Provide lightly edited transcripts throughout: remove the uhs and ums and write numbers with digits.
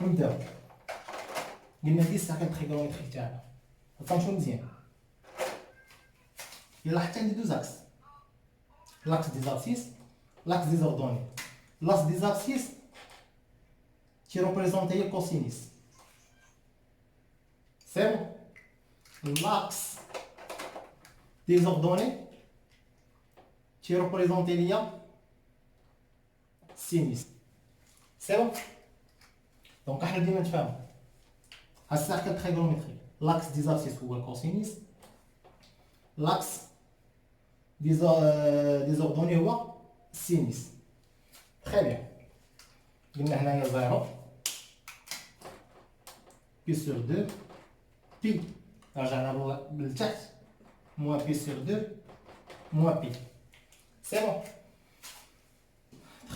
نبداو. قلنا 10 ساعه كالتريغونومتريك تاعنا فهمتوا مزيان. الا لاحظت عندي دوز اكس، لاكس دي زابسيس، لاكس دي زوردوني. لاكس دي زابسيس تي ريبريزونتي كوسينيس، سي بون. لاكس دي زوردوني تي ريبريزونتي ليا سينيس، سي بون. دونك احنا ديما نتفاهمو هاد الساعه كالتريغونومتريك لاكس دي زابسيس هو الكوسينيس، لاكس دي زوردوني هو سينيس. تري بيان. قلنا هنايا زيرو بي سور دو بي، رجعنا للتحت، موان بي سور دو موان بي، سي بون.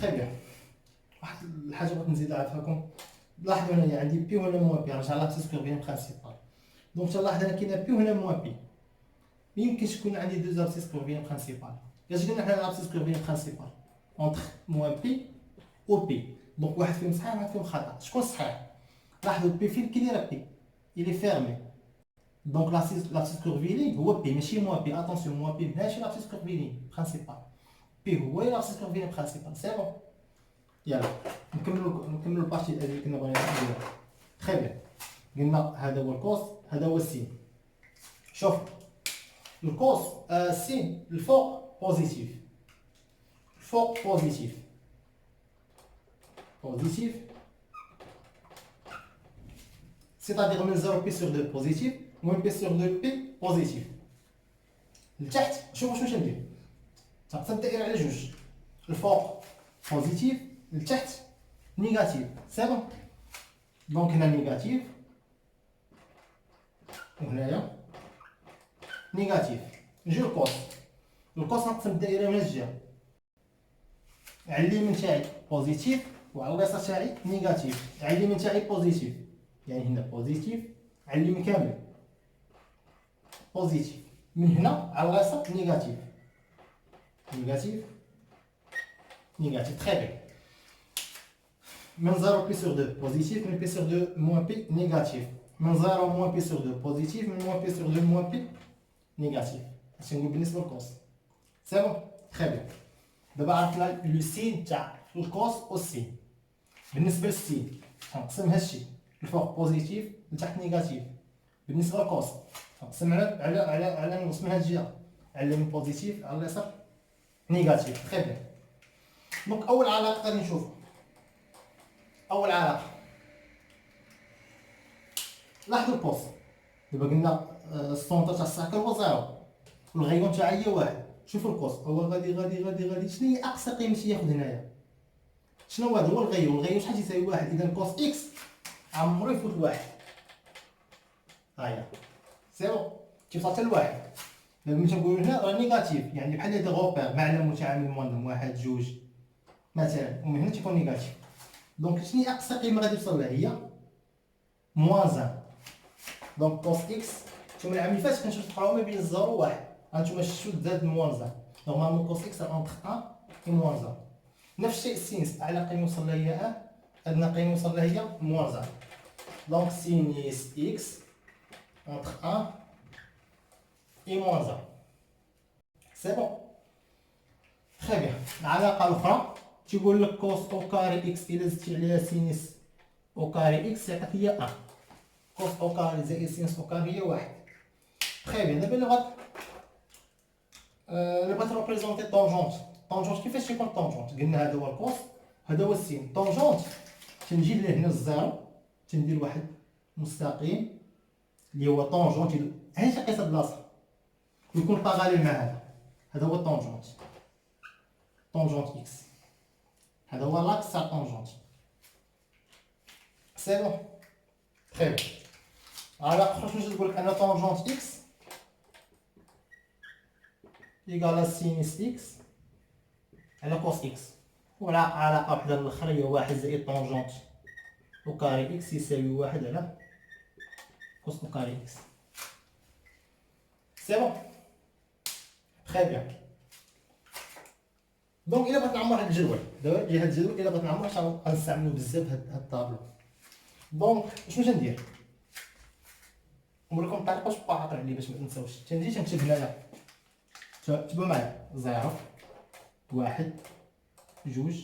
تري بيان. واحد الحاجه بغيت نزيد نعرفها لاحظوا هنايا عندي بي وهنا موان بي، رجع لاكس سكوير بيان برينسيبال. دونك تلاحظ هنا كاينه بي وهنا موان بي، ميمكنش تكون عندي دو زابسيس سكوير بيان برينسيبال. اش قلنا حنا لابسيس سكوير بيان برينسيبال اونتر موان بي و بي، دونك واحد فيهم صحيح واحد فيهم خطا. شكون صحيح؟ لاحظوا بي فين كي دايره بي الي فيرمي، دونك لابسيس كورفيلي هو بي ماشي موان بي. اتونسيون موان بي ماشي لابسيس كورفيلي برينسيبال، بي هو لابسيس كورفيلي برينسيبال، سي بون. يلا نكملوا البارتي اللي كنا بغينا نديروها. تري بيان. قلنا هذا هو الكوس، هذا هو السين. شوف الكوس السين الفوق بوزيتيف، الفوق بوزيتيف بوزيتيف، سيتادير من 0 بي سور 2 بوزيتيف، موان بي سور 2 بي بوزيتيف. لتحت شوف واش ندير، تنقسم الدائره على جوج، الفوق بوزيتيف، لتحت نيجاتيف، سي بون. دونك هنا نيجاتيف وهنايا نيجاتيف. نجي للكوس، الكوس نقسم الدائره من الجهه، على اليمين تاعي بوزيتيف وعلى اليسار تاعي نيجاتيف. على اليمين تاعي بوزيتيف يعني هنا بوزيتيف، على اليمين كامل بوزيتيف، من هنا على اليسار نيجاتيف نيجاتيف نيجاتيف. تري بيان. من 0 بي سور 2 بوزيتيف، من بي سور 2 موان بي نيجاتيف، من 0 موان بي سور 2 بوزيتيف، من موان بي سور 2 موان بي نيجاتيف. اش نقول بالنسبه للكوس؟ سي بون. تري بيان. دابا عرفنا لو سين تاع الكوس والسين. بالنسبه للسين غنقسم هادشي الفوق بوزيتيف لتحت نيجاتيف. بالنسبه للكوس غنقسم على نقسم من هاد الجهه، على اليمين بوزيتيف على اليسار نيجاتيف. تري بيان. دونك اول علاقه غادي نشوفها، اول علاقه لاحظوا البوس. دابا قلنا السونتر تاع الساكل هو زيرو والغيون تاعي هي واحد. شوفوا الكوس هو غادي غادي غادي غادي، شنو هي اقصى قيمه تياخذ هنايا؟ شنو هذا؟ هو الغيون. الغيون شحال تيساوي واحد، اذا كوس اكس عمرو يفوت واحد. هاهي سي بون تيوصل حتى لواحد. دابا ملي تنقولوا هنا راه نيجاتيف يعني بحال هذا غوبير معلم متعامل منظم واحد جوج مثلا، ومن هنا تيكون نيجاتيف. دونك شنو هي اقصى قيمه غادي توصل لها؟ هي موان 1. دونك كوس اكس نتوما العام اللي فات كنتو تقراو ما بين 0 و 1، هانتوما شفتوا زاد موان 1. نورمالمون كوس اكس اونتر 1 و موان 1. نفس الشيء سينس اعلى قيمه يوصل لها هي 1، ادنى قيمه يوصل لها هي موان 1. دونك سينيس اكس اونتر 1 اي موان 1. سي بون. تري بيان. العلاقه الاخرى تيقول لك كوس او كاري اكس الى زدتي عليها سينيس او كاري اكس يعطيك هي 1. كوس او كاري زائد سينس او كاري هي 1. تري بيان. دابا اللي بغات ريبريزونتي طونجونت. طونجونت كيفاش تيكون طونجونت؟ قلنا هذا هو الكوس هذا هو السين. طونجونت تنجي لهنا الزيرو، تندير واحد مستقيم اللي هو طونجونت هاي تقيس البلاصه ويكون باراليل مع هذا هو الطونجونت. طونجونت اكس هذا هو لاكس تاع طونجونت. سي بون. تري بيان. علاقه اخرى شنو تقول لك؟ ان طونجونت اكس إيكالا سينيس إكس على كوس إكس. ولا علاقة وحدة الأخرى هي واحد زائد طونجونت أو كاري إكس يساوي واحد على كوس أو كاري إكس. سي بون. تخي بيان. دونك إلا بغيت نعمر هاد الجدول، دابا جي هاد الجدول إلا بغيت نعمر غنستعملو بزاف هاد الطابلو. دونك شنو تندير؟ نقول لكم الطريقه باش تبقاو عاقل عليه باش ما تنساوش. تنجي تنكتب هنايا، تبعوا معايا 0 1 2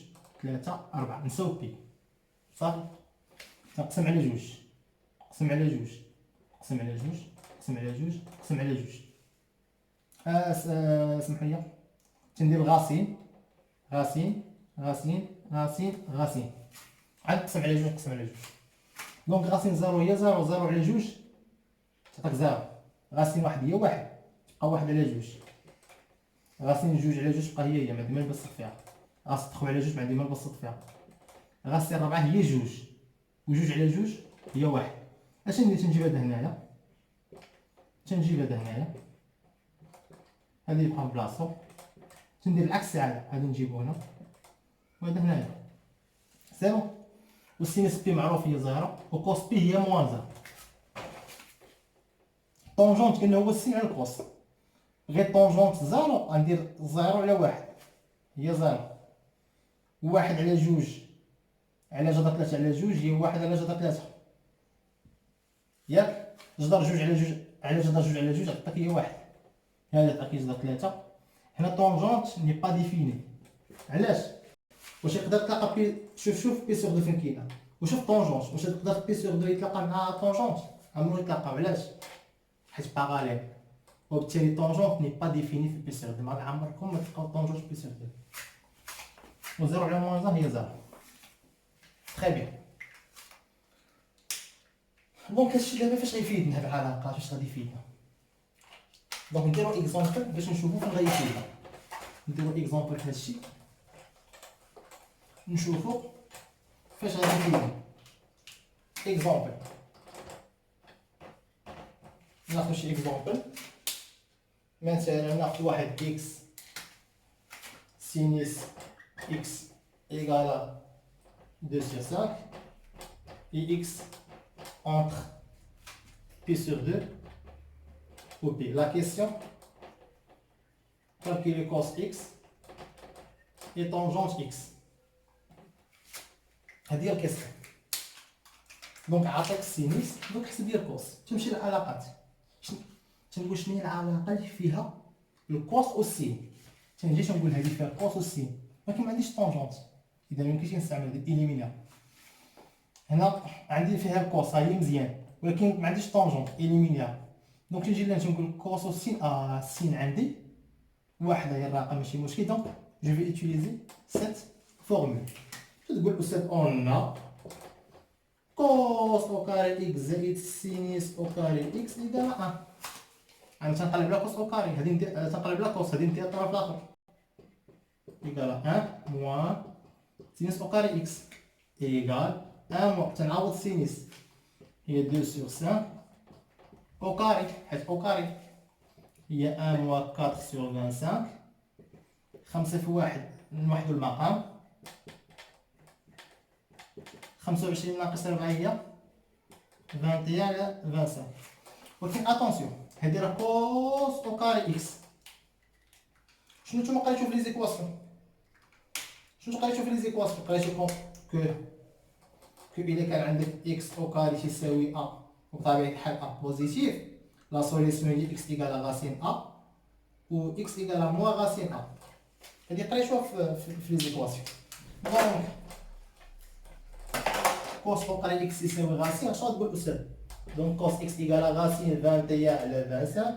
3 4 نساو بي صافي. نقسم على 2 نقسم على 2 نقسم على 2 نقسم على 2 نقسم على 2. سمحوا لي تندير غاسين غاسين غاسين غاسين غاسين عاد نقسم على 2 نقسم على 2. دونك غاسين 0 هي 0 0 على 2 تعطيك 0. غاسين 1 هي 1 تبقى 1 على 2. غاسين 2 على 2 تبقى هي ما عندي ما نبسط فيها. غاسين 3 على 2 ما عندي ما نبسط فيها. غاسين 4 هي 2 و2 على 2 هي 1. اش ندير؟ تنجيب هذا هنايا، تنجيب هذا هنايا، هذا يبقى في بلاصتو. تندير العكس تاع هذا نجيبو هنا وهذا هنايا سي بون. والسينس بي معروف هي 0 وكوس بي هي موان 0. طونجونت كاين هو السين على الكوس، غير طونجونت 0 غندير 0 على 1 هي 0. 1 على 2 على جذر 3 على 2 هي 1 على جذر 3 ياك. جذر 2 على 2 على جذر 2 على 2 تعطيك هي 1. هذا تعطيك جذر 3. هنا طونجونت ني با ديفيني. علاش؟ واش يقدر تلقى بي شوف بي سور دو فين كاينه وشوف طونجونت. واش تقدر بي سور دو يتلاقى مع طونجونت؟ عمرو يتلاقاو. علاش؟ حيت باراليل، وبالتالي طونجونت ني با ديفيني في بي سور دو. ما عمركم ما تلقاو طونجونت بي سور دو. و 0 على موان 1 هي 0. تري بيان. دونك هادشي دابا فاش غيفيدنا هاد العلاقات؟ واش غادي يفيدنا؟ دونك نديرو اكزومبل باش نشوفو فين غيفيدنا. نديرو اكزومبل في هادشي نشوفو فاش غادي يفيدنا. اكزومبل، ناخدو شي اكزومبل. مثلا ناخد واحد اكس سينيس اكس ايكالا 2 sur 5 et x entre pi sur 2 ou pi. La question, calculer cos x et tangente x. هذه هي الكيسيون. دونك عطيك السينيس، دونك حسب ديال كوس. تمشي للعلاقات، تنقول شنو هي العلاقه اللي فيها الكوس والسين. تنجي تنقول هذه فيها الكوس والسين ولكن ما عنديش طونجونت، اذا ميمكنش نستعمل الاليمينير. هنا عندي فيها الكوس هاهي مزيان ولكن ما عنديش طونجونت اليمينير. دونك نجي لهنا تنقول كوس والسين. السين عندي واحده هي الرقم ماشي مشكل. دونك جو في utiliser cette formule. تقول استاذ اون كوس او كاري اكس زائد سينيس او كاري اكس ايكال 1. انا تنقلب على كوس او كاري، هادي ندير تنقلب على كوس، هادي ندير الطرف الاخر ايكال 1 موان سينيس او كاري اكس ايكال 1 موان تنعوض سينيس هي 2 sur 5 او كاري، حيت او كاري هي 1 موان 4 sur 25. 5 في 1 نوحدو المقام. 25 ناقص 4 هي 21 على 25. ولكن اتونسيون هادي راه كوس او كاري اكس. شنو نتوما قريتو في لي زيكواسيون؟ شنو قريتو في لي زيكواسيون؟ قريتو كو إلا كان عندك اكس او كاري تساوي ا وبطبيعة الحال ا بوزيتيف، لا سوليسيون هي اكس ايكال غاسين ا و اكس ايكال موان غاسين ا. هادي قريتوها في لي زيكواسيون. دونك كوس او كاري اكس يساوي غاسين. شنو تقول استاذ؟ دونك كوس اكس ايكال غاسين 21 على 25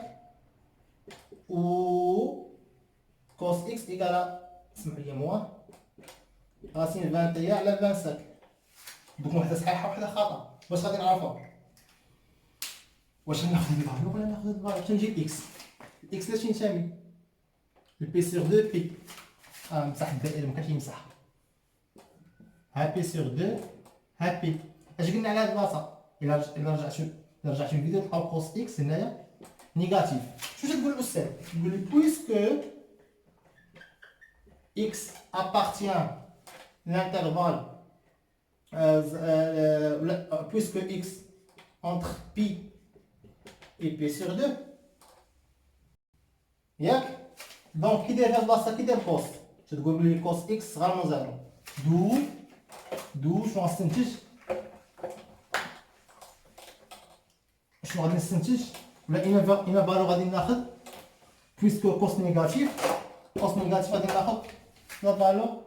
و كوس اكس ايكال اسمحوا لي موان غاسين 21 على 25. دوك وحده صحيحه وحده خطا. واش غادي نعرفوها؟ واش ناخذ هاد الفالور ولا ناخذ هاد الفالور؟ تنجيب اكس. اكس لاش ينتمي؟ البي سور 2 بي. مسح الدائره مكانش يمسح. ها بي سور 2 ها بي. اش قلنا على هاد البلاصه؟ الا رجعتو الفيديو تلقاو كوس اكس هنايا نيجاتيف. شنو تقول الاستاذ؟ تقول لي بويسكو اكس appartient l'intervalle puisque x entre pi et pi sur 2 ياك. دونك كي داير هاد البلاصه كي داير كوس تتقول بلي كوس اكس صغر من 0. دو شنو غنستنتج؟ شنو غادي نستنتج ولا اين فالو غادي ناخذ بويسكو كوس نيجاتيف غادي ناخذ لا فالو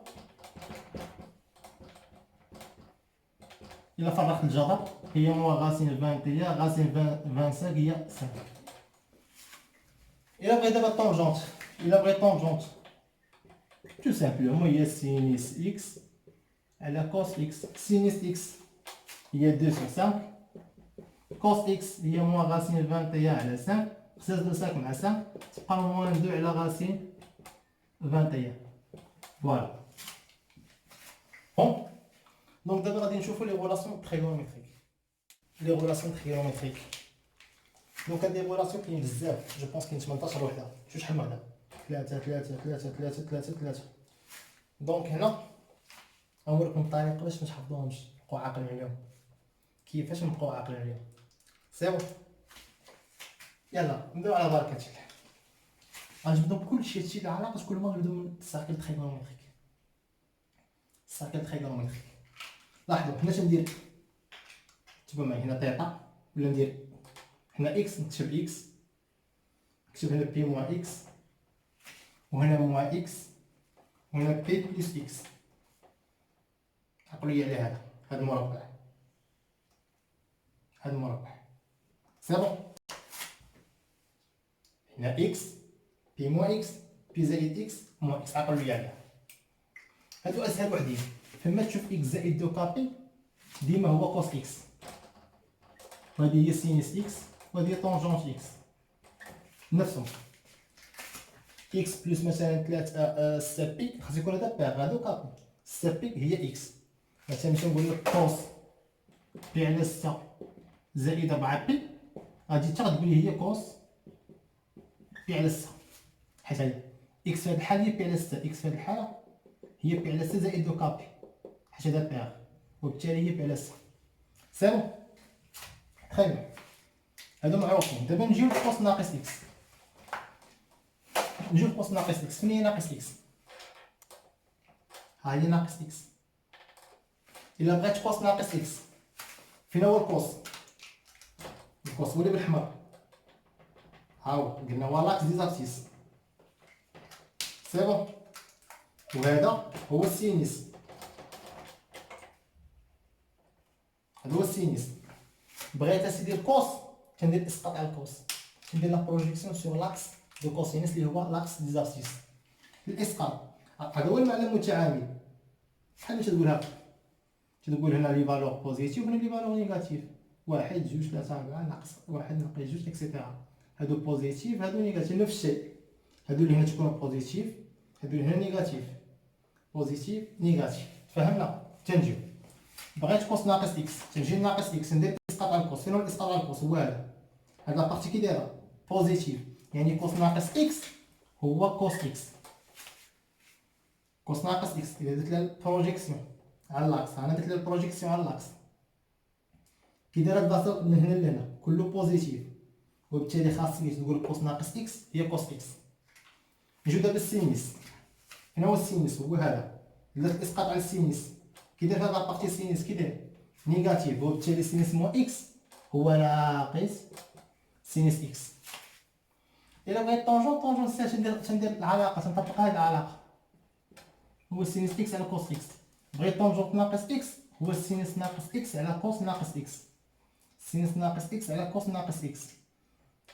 الا فرقت الجذر هي موا غاسين 21 غاسين 25 هي 5. الا بغيت دابا طونجونت تو سامبلومون هي سينيس اكس على كوس اكس. سينيس اكس هي 2 sur 5 كوس اكس هي موا غاسين 21 على 5 خصها 5 مع 5 تبقى موان 2 على غاسين 21. فوالا بون. دونك دابا غادي نشوفو لي غولاسيون تريغونوميتريك. دونك هاد لي غولاسيون كاين بزاف، جو بونس كاين 18 وحده. شوف شحال من وحده 3 3 3 3 3 3. دونك هنا غنوريكم الطريقه باش ما تحفظوهمش تبقاو عاقلين عليهم. كيفاش نبقاو عاقلين عليهم؟ سي بون. يلا نبداو على بركه الله. غنجبدو بكلشي هادشي اللي علاقه كل مره نبداو من الساكل تريغونوميتريك. لاحظوا هنا تندير كتبوا معايا هنا تيتا ولا ندير هنا اكس نكتب اكس نكتب هنا بي موان اكس وهنا موان اكس وهنا بي بلس اكس. عقلوا لي على هذا المربع سي بون. هنا اكس بي موان اكس بي زائد اكس موان اكس. عقلوا لي عليها هادو اسهل وحدين. فما تشوف اكس زائد دو كابي ديما هو كوس اكس. وهادي هي سينيس اكس وهادي هي طونجونت اكس نفسهم. اكس بلس مثلا 3 6 بي خاص يكون هذا بيغ هادو كابي. 6 بي هي اكس. مثلا باش نقول لك كوس بي على 6 زائد 4 بي غادي حتى غتقول لي هي كوس بي على 6 حيت هي اكس في هاد الحاله هي بي على 6 اكس في هاد الحاله هي بي على 6 زائد دو كابي حيت هذا بيغ وبالتالي هي بي على 6. سي بون تري بيان. هادو معروفين. دابا نجيو لكوس ناقص اكس. فين هي ناقص اكس؟ ها هي ناقص اكس. الا بغيت كوس ناقص اكس فين هو الكوس؟ الكوس هو اللي بالحمر. ها هو قلنا هو لاكس ديزابسيس. سي بون. وهذا هو السينيس. هذا هو السينيس. بغيت اسيدي الكوس كندير اسقاط على الكوس. كندير لا بروجيكسيون سور لاكس دو كوسينيس اللي هو لاكس ديزابسيس. الاسقاط هذا هو المعنى المتعامل. بحال باش تقول هنا لي فالور بوزيتيف وهنا لي فالور نيجاتيف. 1 2 3 4 ناقص 1 ناقص 2 اكسيتيرا. هادو بوزيتيف هادو نيجاتيف نفس الشيء. هادو اللي هنا تكونوا بوزيتيف هادو اللي هنا نيجاتيف. بوزيتيف نيجاتيف. تفهمنا؟ تنجيو بغيت كوس ناقص اكس تنجي ناقص اكس ندير اسقاط على الكوس. فين هو الاسقاط على الكوس؟ هو هذا. هاد لابارتي كي دايره بوزيتيف يعني كوس ناقص اكس هو كوس اكس. كوس ناقص اكس اذا درت لها البروجيكسيون على لاكس انا درت لها البروجيكسيون على لاكس كي دايره البلاصه من هنا لهنا كله بوزيتيف وبالتالي خاصني تقول كوس ناقص اكس هي كوس اكس. نجيو دابا السينيس. هنا هو السينيس هو هذا. درت الاسقاط على السينيس كي داير هاد لابارتي السينيس كي داير نيجاتيف وبالتالي سينيس موان اكس هو ناقص سينيس اكس. الا بغيت طونجون تندير العلاقه تنطبق هاد العلاقه هو سينيس اكس على كوس اكس. بغيت طونجون ناقص اكس هو سينيس ناقص اكس على كوس ناقص اكس. سينيس ناقص اكس على كوس ناقص اكس.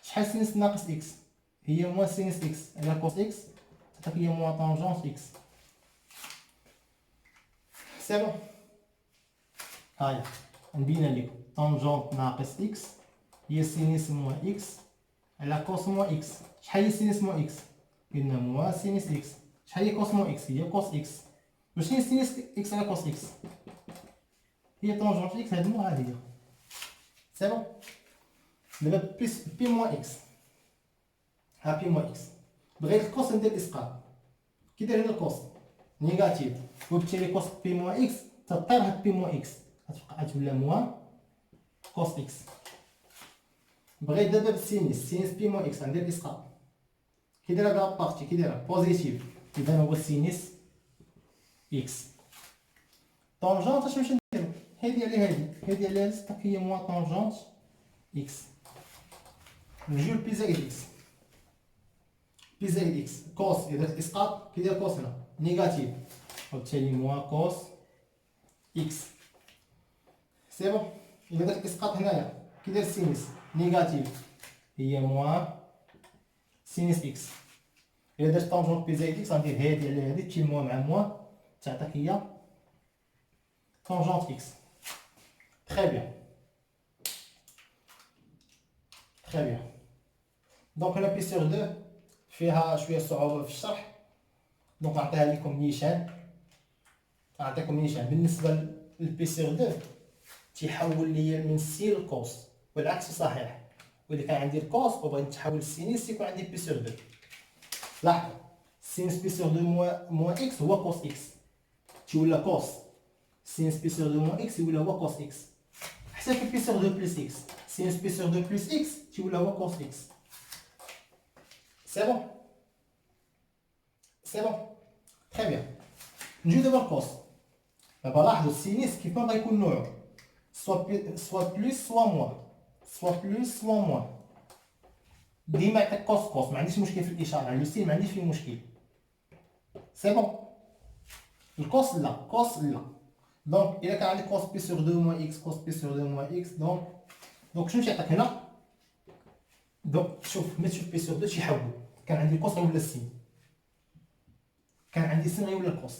شحال سينيس ناقص اكس؟ هي موان سينيس اكس على كوس اكس تعطيك هي موان طونجونس اكس. سي بون. هاي نبين لكم طونجونت ناقص اكس هي سينيس موان اكس على كوس موان اكس. شحال هي سينيس موان اكس؟ قلنا موان سينيس اكس. شحال هي كوس موان اكس؟ هي كوس اكس. واش هي سينيس اكس على كوس اكس؟ هي طونجونت اكس هاد المو هادي هي. سي بون. دابا بلس بي موان اكس. ها بي موان اكس. بغيت الكوس ندير اسقاط كي داير هنا الكوس نيجاتيف وبالتالي كوس بي موان اكس تطير هاد بي موان اكس غتبقى تولى موان كوس اكس. بغيت دابا بالسينيس بي موان اكس غندير اسقاط كي داير هاد لابارتي كي داير بوزيتيف اذا هو سينيس اكس. طونجونت اش نمشي نديرو هادي على هادي على 6 هي موان طونجونت اكس. نجيو بي زائد اكس. بي زائد اكس كوس اذا درت اسقاط كيدير كوس هنا نيجاتيف، وبالتالي موان كوس اكس. سي بون. اذا درت اسقاط هنايا كيدير سينيس نيجاتيف، هي موان سينيس اكس. اذا درت طونجونت بي زائد اكس غندير هادي على هادي تمشي موان مع موان تعطيك هي طونجونت اكس. تري بيان تري بيان. دونك هنا بي سور 2 فيها شويه صعوبه في الشرح، دونك نعطيها لكم نيشان. نعطيكم نيشان بالنسبه للبي سور 2 تيحول ليا من سين لكوس، والعكس صحيح. واذا كان عندي الكوس وبغيت نتحول للسينيس يكون عندي بي سور 2. لاحظوا سينس بي سور 2 موان اكس هو كوس اكس، تيولى كوس. سينس بي سور 2 موان اكس يولى هو كوس اكس. حتى في بي سور 2 بلس اكس سينس بي سور 2 بلس اكس تيولى هو كوس اكس. سي بون سي بون تري بيان. نجيو دابا الكوس. دابا لاحظوا السينيس كيف ما بغا يكون نوعو سوا بلس سوا موان، سوا بلس سوا موان. ديما يعطيك كوس كوس، ما عنديش مشكل في الاشاره، لو سين ما عنديش فيه مشكل. سي بون. الكوس لا، كوس لا. دونك الا كان عندي كوس بي سور 2 موان اكس، كوس بي سور 2 موان اكس، دونك شنو تيعطيك هنا؟ دونك شوف ملي تشوف بي سور 2 تيحول، كان عندي الكوس غيولي السين، كان عندي سين غيولي الكوس.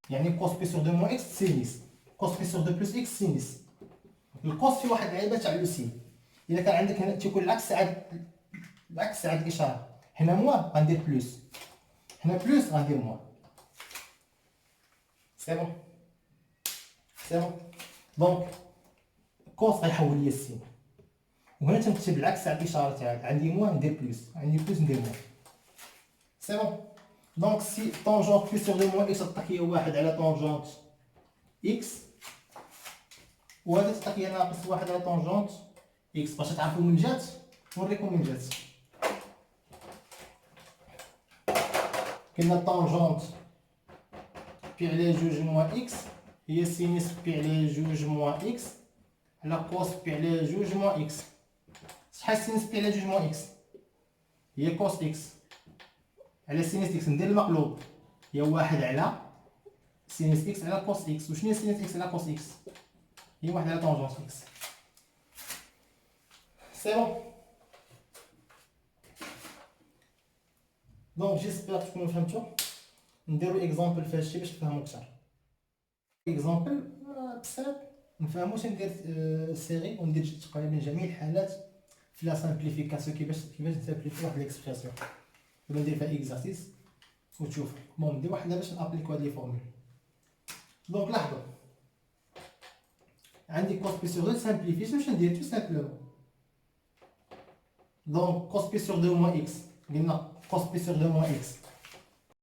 يعني كوس بي سور 2 موان اكس سينيس، كوس بي سور 2 بلس اكس سينيس. الكوس فيه واحد العيبه تاع لو سين. الا كان عندك هنا تيكون العكس عاد العكس عاد الاشاره. هنا موان غندير بلس، هنا بلس غندير موان. سي بون سي بون. دونك كوس غيحول لي السين، وهنا تنكتب العكس على الاشاره تاعي. عندي موان ندير بلس، عندي بلس ندير موان. سي بون. دونك سي طونجونت بي سور 2 موان اكس تعطيك هي واحد على طونجونت اكس، وهذا تعطيك هي ناقص واحد على طونجونت اكس. باش تعرفوا من جات نوريكم من جات. كاين طونجونت بي على جوج موان اكس هي سينيس بي على جوج موان اكس على كوس بي على جوج موان اكس. شحال سينيس بي على جوج موان اكس؟ هي كوس اكس على سينيس اكس. ندير المقلوب، هي واحد على سينيس اكس على كوس اكس. وشنو هي سينيس اكس على كوس اكس؟ هي واحد على طونجونت اكس. سي بون. دونك جيسبيغ تكونوا فهمتوا. نديرو اكزامبل في هادشي باش تفهموا اكثر. اكزامبل بسيط نفهمو. ندير سيري وندير تقريبا جميع الحالات في لا سامبليفيكاسيون، كيفاش نسامبليفي واحد ليكسبرسيون. دابا ندير فيها اكزارسيس وتشوف. المهم ندير واحد باش نابليكو هاد لي فورمول. دونك لاحظوا عندي كوس بي سور 2 سامبليفي. شنو ندير؟ تو سامبلومون دونك كوس بي سور 2 موان اكس. قلنا كوس بي سور 2 موان اكس.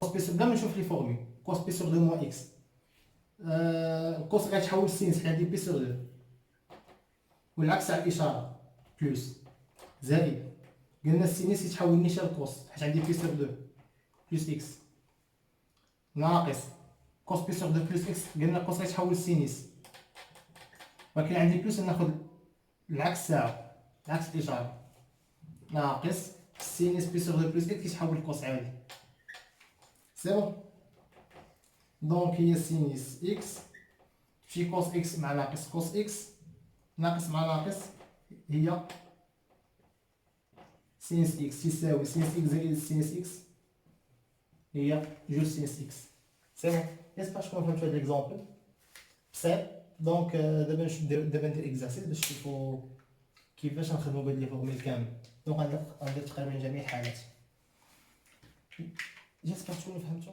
كوس بي سور بلا ما نشوف لي فورمول. كوس بي سور 2 موان اكس الكوس غيتحول سينس حيت عندي بي سور 2، والعكس على الاشاره بلس زائد. قلنا السينيس يتحول نيشان الكوس حيت عندي بي سور 2 بلس اكس ناقص كوس بي سور 2 بلس اكس. قلنا الكوس غيتحول لسينيس، ولكن عندي بلس ناخذ العكس تاعو، عكس الاشاره، ناقص سينيس بي سور 2 بلس اكس كيتحول لكوس عادي. سي بون. دونك هي سينيس اكس في كوس اكس مع ناقص كوس اكس، ناقص مع ناقص هي سينيس اكس يساوي سينيس اكس زائد سينيس اكس هي جوج سينيس اكس. سي بون. جيسبر تكونوا فهمتوا هاد ليكزومبل بسيط. دونك دابا ندير اكزارسيس باش تشوفوا كيفاش نخدموا بهاد لي فورميل كامل. دونك غندير تقريبا جميع الحالات. جيسبر تكونوا فهمتوا.